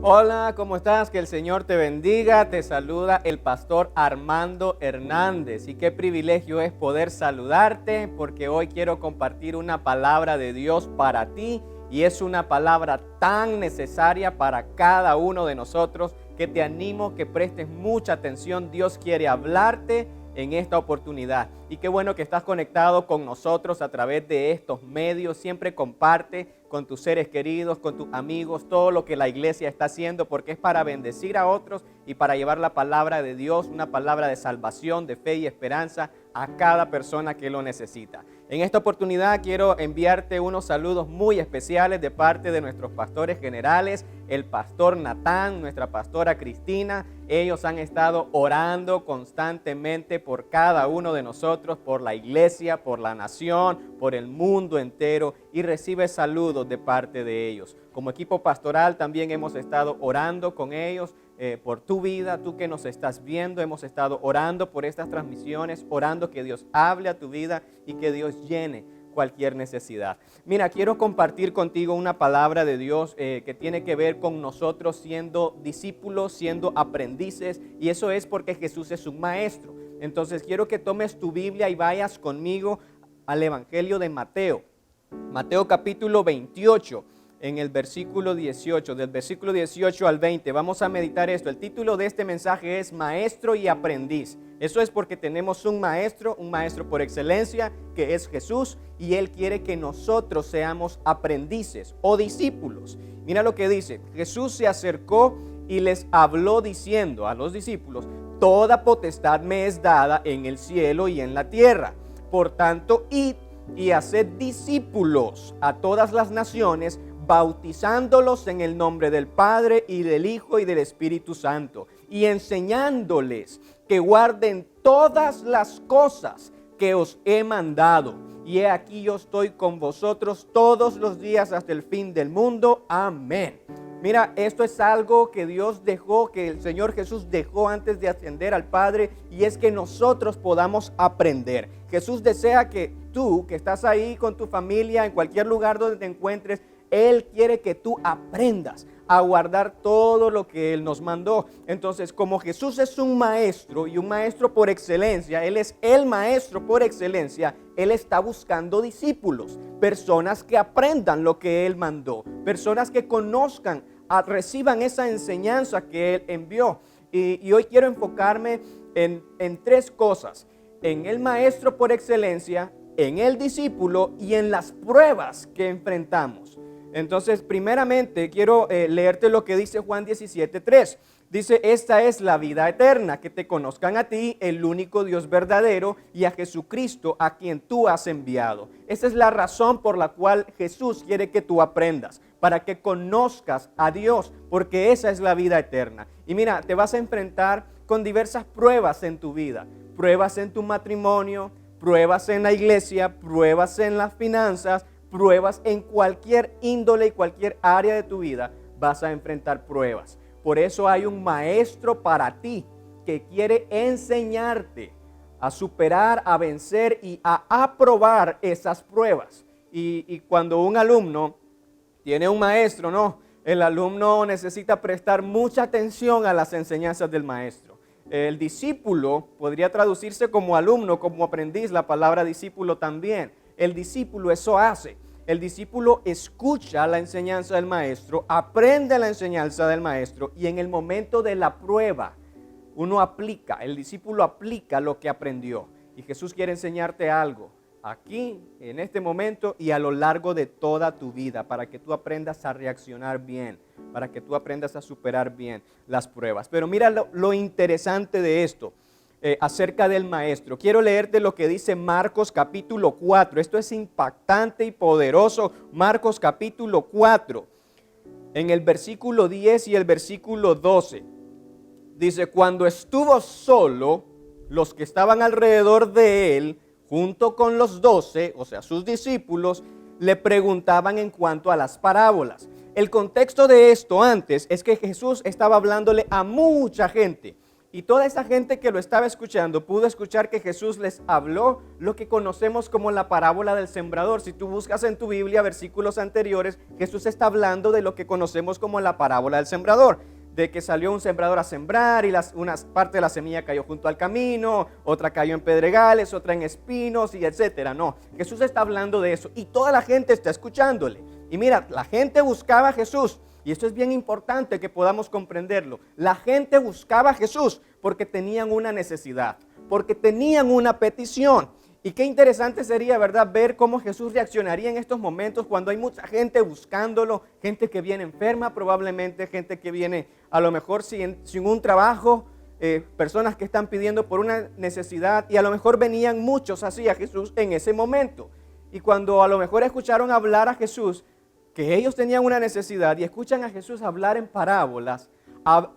Hola, ¿cómo estás? Que el Señor te bendiga. Te saluda el pastor Armando Hernández. Y qué privilegio es poder saludarte, porque hoy quiero compartir una palabra de Dios para ti. Y es una palabra tan necesaria para cada uno de nosotros que te animo que prestes mucha atención. Dios quiere hablarte en esta oportunidad. Y qué bueno que estás conectado con nosotros a través de estos medios. Siempre comparte con tus seres queridos, con tus amigos, todo lo que la iglesia está haciendo, porque es para bendecir a otros y para llevar la palabra de Dios, una palabra de salvación, de fe y esperanza a cada persona que lo necesita. En esta oportunidad quiero enviarte unos saludos muy especiales de parte de nuestros pastores generales, el pastor Natán, nuestra pastora Cristina. Ellos han estado orando constantemente por cada uno de nosotros, por la iglesia, por la nación, por el mundo entero, y recibe saludos de parte de ellos. Como equipo pastoral también hemos estado orando con ellos por tu vida, tú que nos estás viendo. Hemos estado orando por estas transmisiones, orando que Dios hable a tu vida y que Dios llene cualquier necesidad. Mira, quiero compartir contigo una palabra de Dios que tiene que ver con nosotros siendo discípulos, siendo aprendices, y eso es porque Jesús es un maestro. Entonces quiero que tomes tu Biblia y vayas conmigo al Evangelio de Mateo. Mateo capítulo 28. En el versículo 18, del versículo 18 al 20, vamos a meditar esto. El título de este mensaje es Maestro y Aprendiz. Eso es porque tenemos un maestro por excelencia, que es Jesús, y Él quiere que nosotros seamos aprendices o discípulos. Mira lo que dice: Jesús se acercó y les habló diciendo a los discípulos: toda potestad me es dada en el cielo y en la tierra. Por tanto, id y haced discípulos a todas las naciones, bautizándolos en el nombre del Padre y del Hijo y del Espíritu Santo, y enseñándoles que guarden todas las cosas que os he mandado. Y he aquí yo estoy con vosotros todos los días hasta el fin del mundo. Amén. Mira, esto es algo que Dios dejó, que el Señor Jesús dejó antes de ascender al Padre, y es que nosotros podamos aprender. Jesús desea que tú, que estás ahí con tu familia, en cualquier lugar donde te encuentres, Él quiere que tú aprendas a guardar todo lo que Él nos mandó. Entonces, como Jesús es un maestro y un maestro por excelencia, Él es el maestro por excelencia, Él está buscando discípulos, personas que aprendan lo que Él mandó, personas que conozcan, reciban esa enseñanza que Él envió. Y hoy quiero enfocarme en tres cosas: en el maestro por excelencia, en el discípulo y en las pruebas que enfrentamos. Entonces, primeramente, quiero leerte lo que dice Juan 17:3. Dice: esta es la vida eterna, que te conozcan a ti, el único Dios verdadero, y a Jesucristo, a quien tú has enviado. Esa es la razón por la cual Jesús quiere que tú aprendas, para que conozcas a Dios, porque esa es la vida eterna. Y mira, te vas a enfrentar con diversas pruebas en tu vida. Pruebas en tu matrimonio, pruebas en la iglesia, pruebas en las finanzas, pruebas en cualquier índole y cualquier área de tu vida. Vas a enfrentar pruebas. Por eso hay un maestro para ti que quiere enseñarte a superar, a vencer y a aprobar esas pruebas. Y cuando un alumno tiene un maestro, no, el alumno necesita prestar mucha atención a las enseñanzas del maestro. El discípulo podría traducirse como alumno, como aprendiz, la palabra discípulo también. El discípulo eso hace. El discípulo escucha la enseñanza del maestro, aprende la enseñanza del maestro, y en el momento de la prueba uno aplica, el discípulo aplica lo que aprendió. Y Jesús quiere enseñarte algo aquí, en este momento y a lo largo de toda tu vida, para que tú aprendas a reaccionar bien, para que tú aprendas a superar bien las pruebas. Pero mira lo interesante de esto. Acerca del maestro. Quiero leerte lo que dice Marcos capítulo 4. Esto es impactante y poderoso. Marcos capítulo 4, en el versículo 10 y el versículo 12. Dice: cuando estuvo solo, los que estaban alrededor de él, junto con los 12, o sea, sus discípulos, le preguntaban en cuanto a las parábolas. El contexto de esto antes es que Jesús estaba hablándole a mucha gente. Y toda esa gente que lo estaba escuchando pudo escuchar que Jesús les habló lo que conocemos como la parábola del sembrador. Si tú buscas en tu Biblia versículos anteriores, Jesús está hablando de lo que conocemos como la parábola del sembrador. De que salió un sembrador a sembrar y una parte de la semilla cayó junto al camino, otra cayó en pedregales, otra en espinos y etcétera. No, Jesús está hablando de eso y toda la gente está escuchándole. Y mira, la gente buscaba a Jesús. Y esto es bien importante que podamos comprenderlo. La gente buscaba a Jesús porque tenían una necesidad, porque tenían una petición. Y qué interesante sería, ¿verdad?, ver cómo Jesús reaccionaría en estos momentos cuando hay mucha gente buscándolo, gente que viene enferma probablemente, gente que viene a lo mejor sin un trabajo, personas que están pidiendo por una necesidad y a lo mejor venían muchos así a Jesús en ese momento. Y cuando a lo mejor escucharon hablar a Jesús, que ellos tenían una necesidad y escuchan a Jesús hablar en parábolas,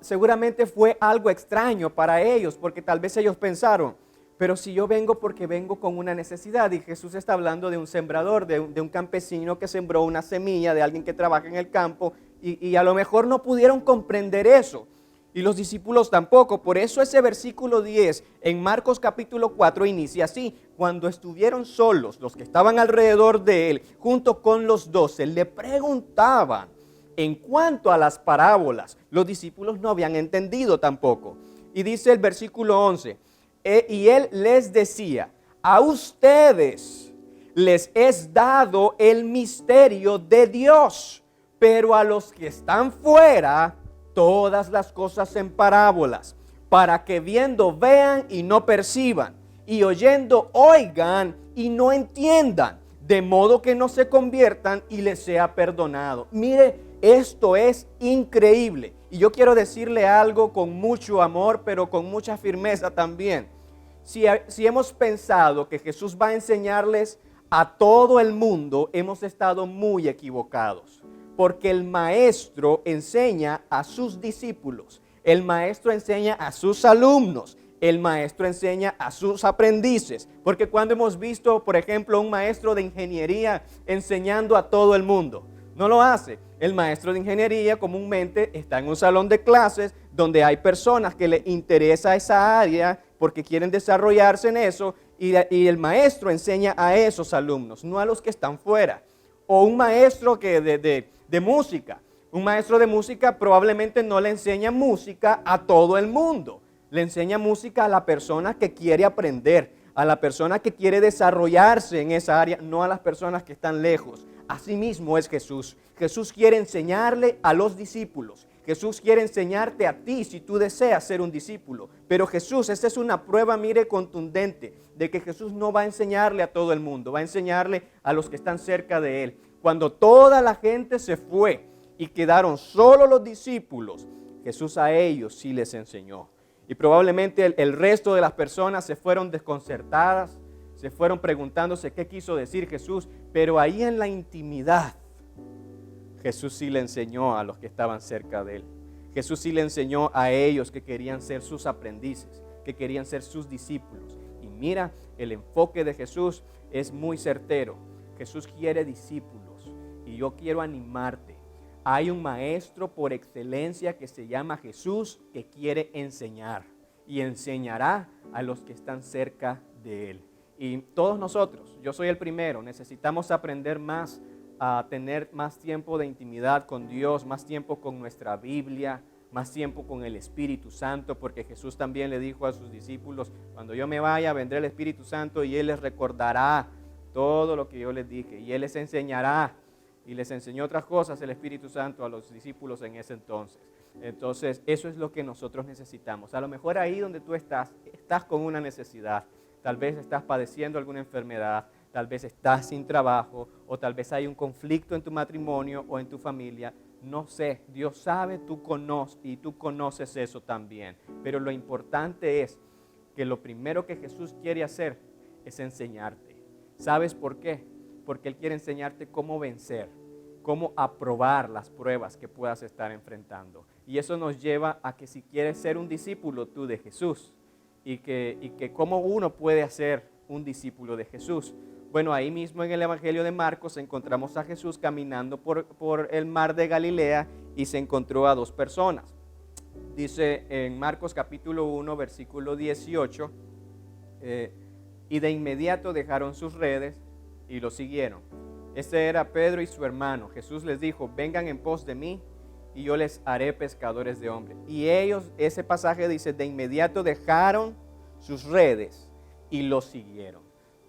seguramente fue algo extraño para ellos, porque tal vez ellos pensaron, pero si yo vengo porque vengo con una necesidad, y Jesús está hablando de un sembrador, de un campesino que sembró una semilla, de alguien que trabaja en el campo, y a lo mejor no pudieron comprender eso. Y los discípulos tampoco. Por eso ese versículo 10 en Marcos capítulo 4 inicia así: cuando estuvieron solos, los que estaban alrededor de él, junto con los 12, le preguntaban en cuanto a las parábolas. Los discípulos no habían entendido tampoco. Y dice el versículo 11, y él les decía: a ustedes les es dado el misterio de Dios, pero a los que están fuera, todas las cosas en parábolas, para que viendo vean y no perciban, y oyendo oigan y no entiendan, de modo que no se conviertan y les sea perdonado. Mire, esto es increíble. Y yo quiero decirle algo con mucho amor, pero con mucha firmeza también. Si hemos pensado que Jesús va a enseñarles a todo el mundo, hemos estado muy equivocados. Porque el maestro enseña a sus discípulos, el maestro enseña a sus alumnos, el maestro enseña a sus aprendices. Porque cuando hemos visto, por ejemplo, un maestro de ingeniería enseñando a todo el mundo, no lo hace. El maestro de ingeniería comúnmente está en un salón de clases donde hay personas que le interesa esa área porque quieren desarrollarse en eso, y el maestro enseña a esos alumnos, no a los que están fuera. O un maestro que de música. Un maestro de música probablemente no le enseña música a todo el mundo. Le enseña música a la persona que quiere aprender, a la persona que quiere desarrollarse en esa área, no a las personas que están lejos. Asimismo es Jesús. Jesús quiere enseñarle a los discípulos. Jesús quiere enseñarte a ti si tú deseas ser un discípulo. Pero Jesús, esta es una prueba, mire, contundente, de que Jesús no va a enseñarle a todo el mundo, va a enseñarle a los que están cerca de él. Cuando toda la gente se fue y quedaron solo los discípulos, Jesús a ellos sí les enseñó. Y probablemente el resto de las personas se fueron desconcertadas, se fueron preguntándose qué quiso decir Jesús, pero ahí en la intimidad, Jesús sí le enseñó a los que estaban cerca de él. Jesús sí le enseñó a ellos que querían ser sus aprendices, que querían ser sus discípulos. Y mira, el enfoque de Jesús es muy certero. Jesús quiere discípulos y yo quiero animarte. Hay un maestro por excelencia que se llama Jesús, que quiere enseñar y enseñará a los que están cerca de él. Y todos nosotros, yo soy el primero, necesitamos aprender más, a tener más tiempo de intimidad con Dios, más tiempo con nuestra Biblia, más tiempo con el Espíritu Santo, porque Jesús también le dijo a sus discípulos: cuando yo me vaya, vendrá el Espíritu Santo y Él les recordará todo lo que yo les dije, y Él les enseñará. Y les enseñó otras cosas el Espíritu Santo a los discípulos en ese entonces. Entonces, eso es lo que nosotros necesitamos. A lo mejor ahí donde tú estás con una necesidad. Tal vez estás padeciendo alguna enfermedad, tal vez estás sin trabajo, o tal vez hay un conflicto en tu matrimonio o en tu familia. No sé, Dios sabe, tú conoces y tú conoces eso también. Pero lo importante es que lo primero que Jesús quiere hacer es enseñarte. ¿Sabes por qué? Porque Él quiere enseñarte cómo vencer, cómo aprobar las pruebas que puedas estar enfrentando. Y eso nos lleva a que si quieres ser un discípulo tú de Jesús, y que cómo uno puede ser un discípulo de Jesús. Bueno, ahí mismo en el Evangelio de Marcos encontramos a Jesús caminando por el mar de Galilea y se encontró a dos personas. Dice en Marcos capítulo 1, versículo 18, y de inmediato dejaron sus redes y lo siguieron. Este era Pedro y su hermano. Jesús les dijo, vengan en pos de mí y yo les haré pescadores de hombres. Y ellos, ese pasaje dice, de inmediato dejaron sus redes y lo siguieron.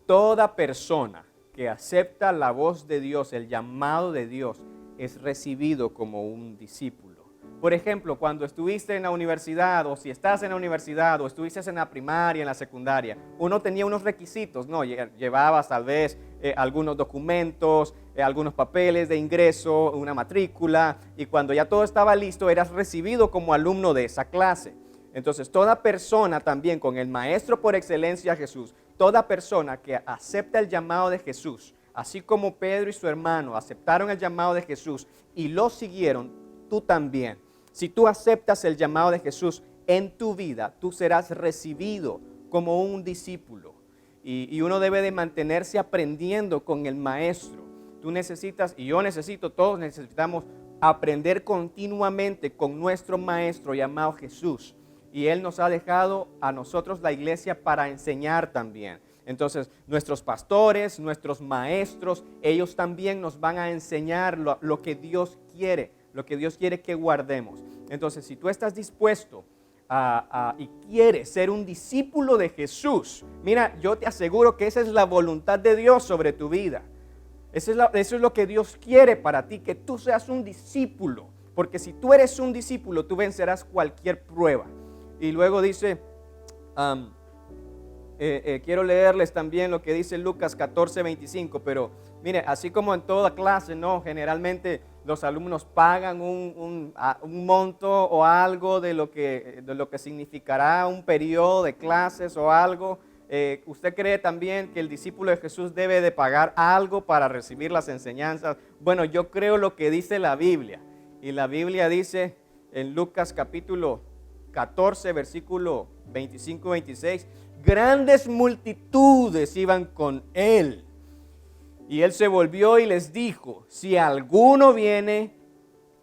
Toda persona que acepta la voz de Dios, el llamado de Dios, es recibido como un discípulo. Por ejemplo, cuando estuviste en la universidad, o si estás en la universidad, o estuviste en la primaria, en la secundaria, uno tenía unos requisitos, ¿no? Llevabas tal vez algunos documentos, algunos papeles de ingreso, una matrícula, y cuando ya todo estaba listo, eras recibido como alumno de esa clase. Entonces, toda persona también con el maestro por excelencia Jesús, toda persona que acepta el llamado de Jesús, así como Pedro y su hermano aceptaron el llamado de Jesús y lo siguieron, tú también. Si tú aceptas el llamado de Jesús en tu vida, tú serás recibido como un discípulo. Y uno debe de mantenerse aprendiendo con el maestro. Tú necesitas, y yo necesito, todos necesitamos aprender continuamente con nuestro maestro llamado Jesús. Y Él nos ha dejado a nosotros la iglesia para enseñar también. Entonces, nuestros pastores, nuestros maestros, ellos también nos van a enseñar lo que Dios quiere, lo que Dios quiere que guardemos. Entonces, si tú estás dispuesto y quieres ser un discípulo de Jesús, mira, yo te aseguro que esa es la voluntad de Dios sobre tu vida. Eso es lo que Dios quiere para ti, que tú seas un discípulo. Porque si tú eres un discípulo, tú vencerás cualquier prueba. Y luego dice, quiero leerles también lo que dice Lucas 14:25, pero mire, así como en toda clase, ¿no? Generalmente los alumnos pagan un monto o algo de lo que significará un periodo de clases o algo. ¿Usted cree también que el discípulo de Jesús debe de pagar algo para recibir las enseñanzas? Bueno, yo creo lo que dice la Biblia. Y la Biblia dice en Lucas capítulo 14, versículo 25-26, grandes multitudes iban con él. Y él se volvió y les dijo, si alguno viene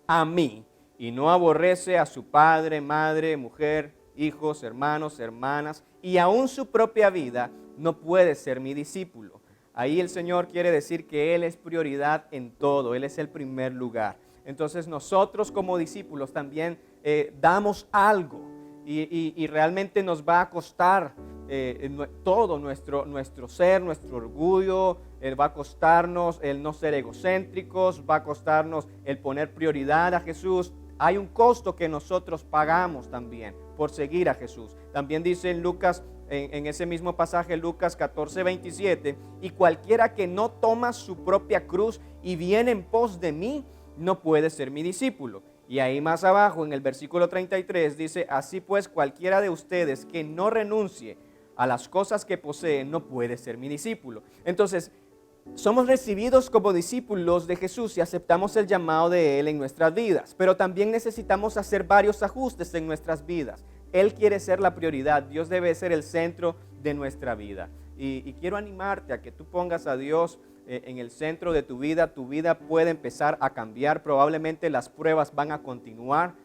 a mí y no aborrece a su padre, madre, mujer, hijos, hermanos, hermanas, y aún su propia vida, no puede ser mi discípulo. Ahí el Señor quiere decir que Él es prioridad en todo, Él es el primer lugar. Entonces nosotros como discípulos también damos algo y realmente nos va a costar todo nuestro ser, nuestro orgullo, va a costarnos el no ser egocéntricos, va a costarnos el poner prioridad a Jesús. Hay un costo que nosotros pagamos también por seguir a Jesús. También dice en Lucas, en ese mismo pasaje, Lucas 14:27, y cualquiera que no toma su propia cruz y viene en pos de mí, no puede ser mi discípulo. Y ahí más abajo, en el versículo 33, dice, así pues cualquiera de ustedes que no renuncie a las cosas que posee, no puede ser mi discípulo. Entonces, somos recibidos como discípulos de Jesús y aceptamos el llamado de Él en nuestras vidas, pero también necesitamos hacer varios ajustes en nuestras vidas. Él quiere ser la prioridad, Dios debe ser el centro de nuestra vida. Y quiero animarte a que tú pongas a Dios en el centro de tu vida puede empezar a cambiar, probablemente las pruebas van a continuar,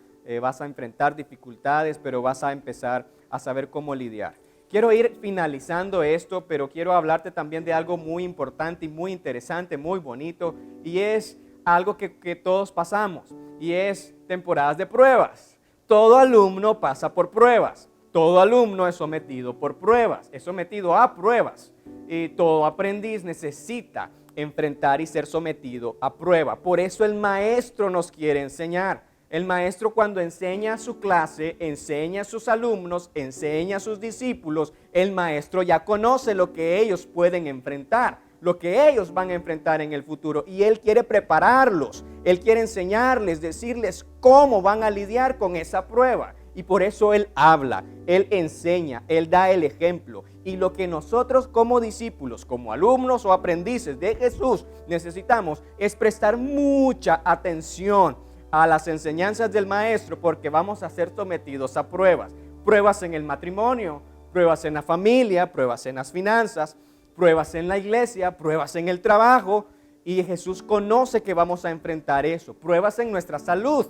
vas a enfrentar dificultades, pero vas a empezar a saber cómo lidiar. Quiero ir finalizando esto, pero quiero hablarte también de algo muy importante y muy interesante, muy bonito, y es algo que todos pasamos, y es temporadas de pruebas. Todo alumno pasa por pruebas, todo alumno es sometido por pruebas, es sometido a pruebas, y todo aprendiz necesita enfrentar y ser sometido a prueba. Por eso el maestro nos quiere enseñar. El maestro cuando enseña su clase, enseña a sus alumnos, enseña a sus discípulos, el maestro ya conoce lo que ellos pueden enfrentar, lo que ellos van a enfrentar en el futuro, y él quiere prepararlos, él quiere enseñarles, decirles cómo van a lidiar con esa prueba. Y por eso él habla, él enseña, él da el ejemplo. Y lo que nosotros como discípulos, como alumnos o aprendices de Jesús necesitamos es prestar mucha atención a las enseñanzas del maestro, porque vamos a ser sometidos a pruebas. Pruebas en el matrimonio, pruebas en la familia, pruebas en las finanzas, pruebas en la iglesia, pruebas en el trabajo. Y Jesús conoce que vamos a enfrentar eso. Pruebas en nuestra salud.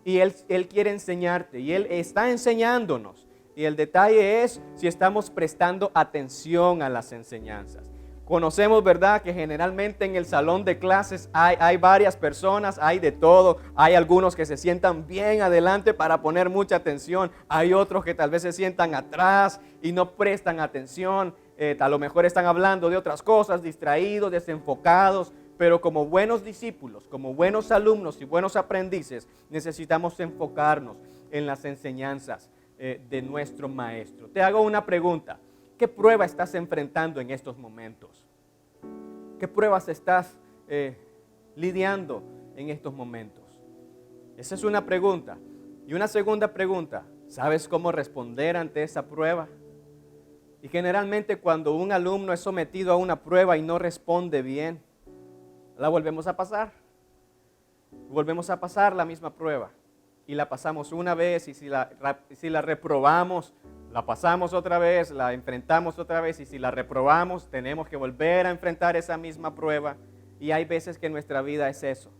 y Él quiere enseñarte y Él está enseñándonos. Y el detalle es si estamos prestando atención a las enseñanzas. Conocemos, ¿verdad?, que generalmente en el salón de clases hay varias personas, hay de todo. Hay algunos que se sientan bien adelante para poner mucha atención. Hay otros que tal vez se sientan atrás y no prestan atención. A lo mejor están hablando de otras cosas, distraídos, desenfocados. Pero como buenos discípulos, como buenos alumnos y buenos aprendices, necesitamos enfocarnos en las enseñanzas de nuestro maestro. Te hago una pregunta. ¿Qué prueba estás enfrentando en estos momentos? ¿Qué pruebas estás lidiando en estos momentos? Esa es una pregunta. Y una segunda pregunta, ¿sabes cómo responder ante esa prueba? Y generalmente cuando un alumno es sometido a una prueba y no responde bien, la volvemos a pasar. Volvemos a pasar la misma prueba. Y la pasamos una vez y si la reprobamos, la pasamos otra vez, la enfrentamos otra vez y si la reprobamos, tenemos que volver a enfrentar esa misma prueba. Y hay veces que en nuestra vida es eso.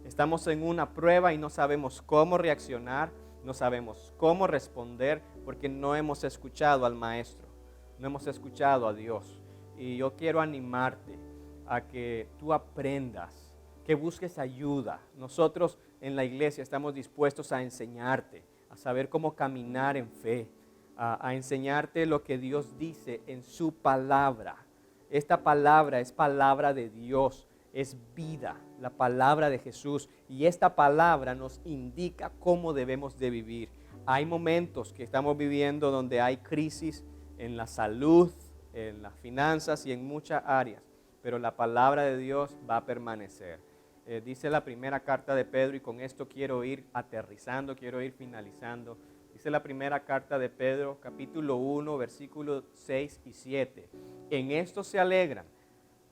Estamos en una prueba y no sabemos cómo reaccionar, no sabemos cómo responder porque no hemos escuchado al Maestro, no hemos escuchado a Dios. Y yo quiero animarte a que tú aprendas, que busques ayuda. Nosotros en la iglesia estamos dispuestos a enseñarte, a saber cómo caminar en fe, a enseñarte lo que Dios dice en su palabra. Esta palabra es palabra de Dios, es vida, la palabra de Jesús. Y esta palabra nos indica cómo debemos de vivir. Hay momentos que estamos viviendo donde hay crisis en la salud, en las finanzas y en muchas áreas, pero la palabra de Dios va a permanecer. Dice la primera carta de Pedro, y con esto quiero ir aterrizando, quiero ir finalizando. Dice la primera carta de Pedro, capítulo 1, versículos 6 y 7. En esto se alegran,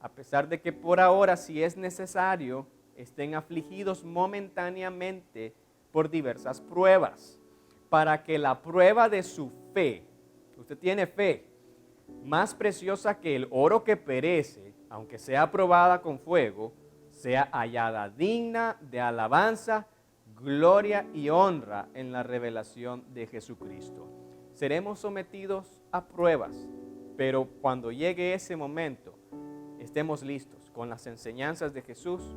a pesar de que por ahora, si es necesario, estén afligidos momentáneamente por diversas pruebas, para que la prueba de su fe, usted tiene fe, más preciosa que el oro que perece, aunque sea probada con fuego, sea hallada digna de alabanza, gloria y honra en la revelación de Jesucristo. Seremos sometidos a pruebas, pero cuando llegue ese momento, estemos listos con las enseñanzas de Jesús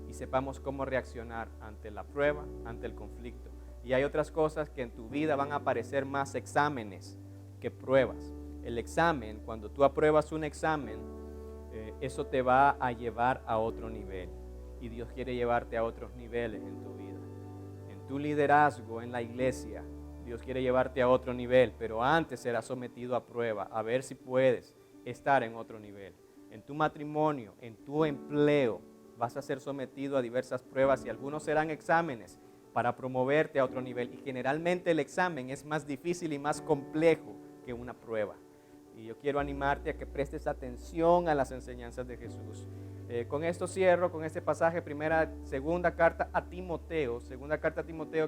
y sepamos cómo reaccionar ante la prueba, ante el conflicto. Y hay otras cosas que en tu vida van a aparecer más exámenes que pruebas. El examen, cuando tú apruebas un examen, eso te va a llevar a otro nivel. Y Dios quiere llevarte a otros niveles en tu vida. En tu liderazgo en la iglesia, Dios quiere llevarte a otro nivel, pero antes serás sometido a prueba, a ver si puedes estar en otro nivel. En tu matrimonio, en tu empleo, vas a ser sometido a diversas pruebas y algunos serán exámenes para promoverte a otro nivel. Y generalmente el examen es más difícil y más complejo que una prueba. Y yo quiero animarte a que prestes atención a las enseñanzas de Jesús. Con esto cierro, con este pasaje, segunda carta a Timoteo,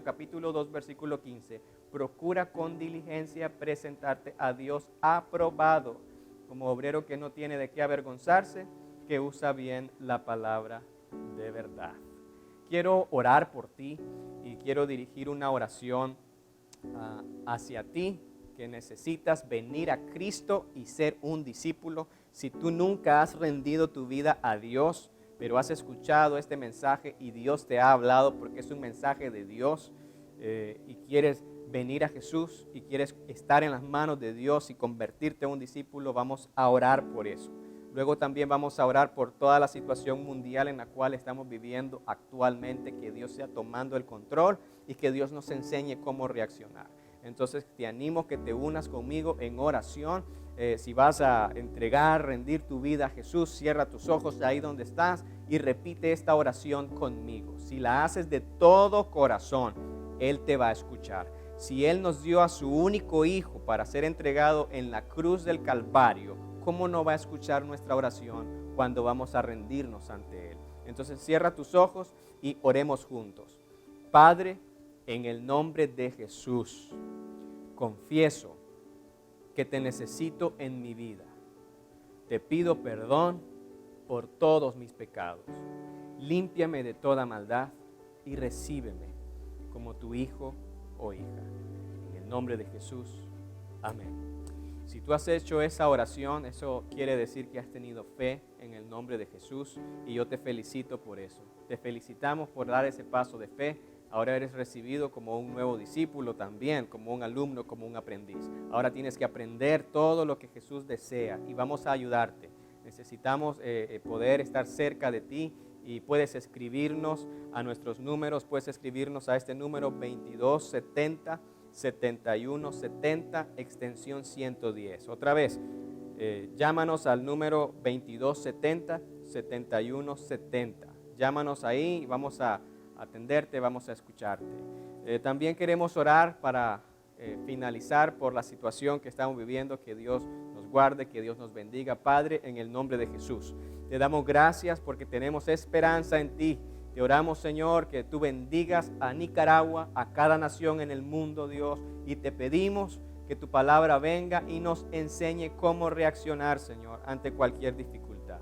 capítulo 2, versículo 15. Procura con diligencia presentarte a Dios aprobado, como obrero que no tiene de qué avergonzarse, que usa bien la palabra de verdad. Quiero orar por ti y quiero dirigir una oración hacia ti, que necesitas venir a Cristo y ser un discípulo. Si tú nunca has rendido tu vida a Dios, pero has escuchado este mensaje y Dios te ha hablado porque es un mensaje de Dios, y quieres venir a Jesús y quieres estar en las manos de Dios y convertirte en un discípulo, vamos a orar por eso. Luego también vamos a orar por toda la situación mundial en la cual estamos viviendo actualmente, que Dios sea tomando el control y que Dios nos enseñe cómo reaccionar. Entonces te animo que te unas conmigo en oración. Si vas a rendir tu vida a Jesús, cierra tus ojos ahí donde estás y repite esta oración conmigo. Si la haces de todo corazón, Él te va a escuchar. Si Él nos dio a su único Hijo para ser entregado en la cruz del Calvario, ¿cómo no va a escuchar nuestra oración cuando vamos a rendirnos ante Él? Entonces cierra tus ojos y oremos juntos. Padre, en el nombre de Jesús, confieso que te necesito en mi vida. Te pido perdón por todos mis pecados. Límpiame de toda maldad y recíbeme como como tu hijo o hija. En el nombre de Jesús, amén. Si tú has hecho esa oración, eso quiere decir que has tenido fe en el nombre de Jesús y yo te felicito por eso. Te felicitamos por dar ese paso de fe. Ahora eres recibido como un nuevo discípulo también, como un alumno, como un aprendiz. Ahora tienes que aprender todo lo que Jesús desea y vamos a ayudarte. Necesitamos poder estar cerca de ti y puedes escribirnos a nuestros números, puedes escribirnos a este número 2270 7170 extensión 110. Otra vez, llámanos al número 2270 7170. Llámanos ahí y vamos a atenderte, vamos a escucharte. También queremos orar para finalizar por la situación que estamos viviendo. Que Dios nos guarde, que Dios nos bendiga. Padre, en el nombre de Jesús, te damos gracias porque tenemos esperanza en ti. Te oramos, Señor, que tú bendigas a Nicaragua, a cada nación en el mundo, Dios, y te pedimos que tu palabra venga y nos enseñe cómo reaccionar, Señor, ante cualquier dificultad.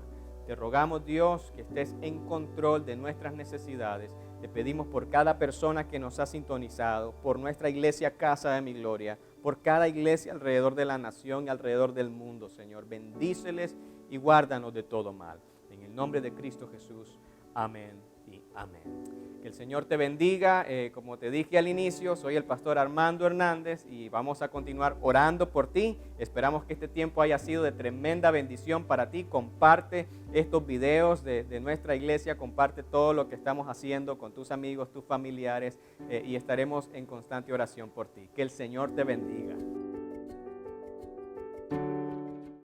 Te rogamos, Dios, que estés en control de nuestras necesidades. Te pedimos por cada persona que nos ha sintonizado, por nuestra iglesia Casa de Mi Gloria, por cada iglesia alrededor de la nación y alrededor del mundo, Señor. Bendíceles y guárdanos de todo mal. En el nombre de Cristo Jesús, amén y amén. Que el Señor te bendiga. Como te dije al inicio, soy el pastor Armando Hernández y vamos a continuar orando por ti. Esperamos que este tiempo haya sido de tremenda bendición para ti. Comparte estos videos de nuestra iglesia, comparte todo lo que estamos haciendo con tus amigos, tus familiares y estaremos en constante oración por ti. Que el Señor te bendiga.